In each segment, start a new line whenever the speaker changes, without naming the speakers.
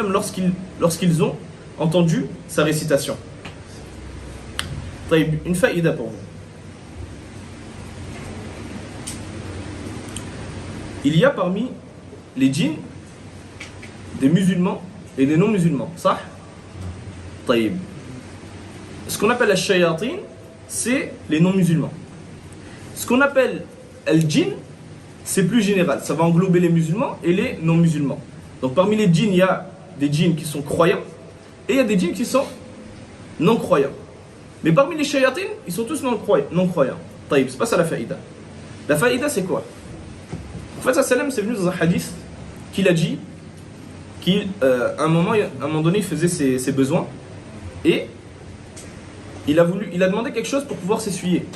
même lorsqu'ils ont entendu sa récitation. Une faïda pour vous. Il y a parmi les djinns des musulmans et des non-musulmans. Ça? طيب. Ce qu'on appelle al-shayatin, c'est les non-musulmans. Ce qu'on appelle al-djinn, c'est plus général. Ça va englober les musulmans et les non-musulmans. Donc parmi les djinns, il y a des djinns qui sont croyants et il y a des djinns qui sont non-croyants. Mais parmi les shayatin, ils sont tous non-croyants. طيب, c'est pas ça la faïda. La faïda, c'est quoi? En fait, sallam, c'est venu dans un hadith qu'il a dit qu'à un moment donné, il faisait ses besoins et il a demandé quelque chose pour pouvoir s'essuyer.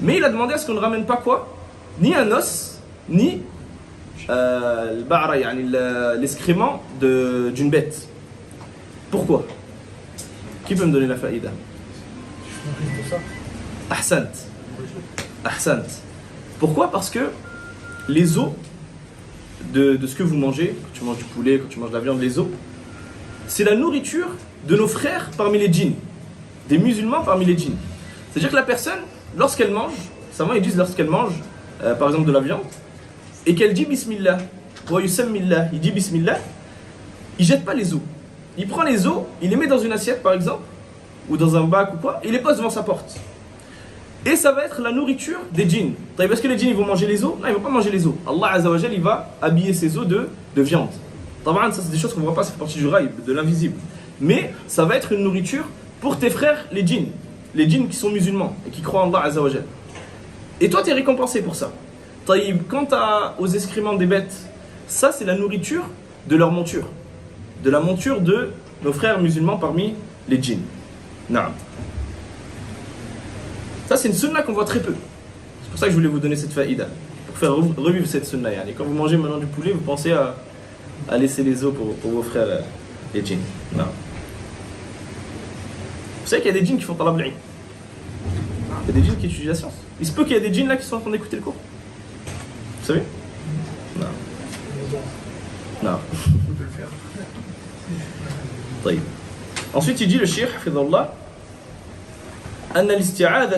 Mais il a demandé à ce qu'on ne ramène pas quoi? Ni un os, ni l'excrément d'une bête. Pourquoi? Qui peut me donner la faïda? Ahsant. Ahsant. Pourquoi? Parce que les os de ce que vous mangez, quand tu manges du poulet, quand tu manges de la viande, les os, c'est la nourriture de nos frères parmi les djinns, des musulmans parmi les djinns. C'est-à-dire que la personne, lorsqu'elle mange, savants ils disent lorsqu'elle mange, par exemple de la viande, et qu'elle dit Bismillah, wa yusammillah, il dit Bismillah, il jette pas les os. Il prend les os, il les met dans une assiette par exemple, ou dans un bac ou quoi, et il les pose devant sa porte. Et ça va être la nourriture des djinns. Est-ce que les djinns ils vont manger les os? Non, ils ne vont pas manger les os. Allah Azza wa Jal, il va habiller ces os de viande. Ça c'est des choses qu'on ne voit pas, c'est partie du raïb, de l'invisible. Mais ça va être une nourriture pour tes frères les djinns qui sont musulmans et qui croient en Allah Azza wa Jal. Et toi tu es récompensé pour ça. Quant aux excréments des bêtes, ça c'est la nourriture de leur monture. De la monture de nos frères musulmans parmi les djinns. Naam. Ça c'est une sunna qu'on voit très peu. C'est pour ça que je voulais vous donner cette faïda. Pour faire revivre cette sunna. Quand vous mangez maintenant du poulet, vous pensez à laisser les os pour vos frères les djinns. Non. Vous savez qu'il y a des djinns qui font talab al-ilm. Il y a des djinns qui étudient la science. Il se peut qu'il y ait des djinns là qui sont en train d'écouter le cours. Vous savez? Non. Non. On peut le faire. طيب. Ensuite il dit le cheikh حفظه الله أن الاستعاذة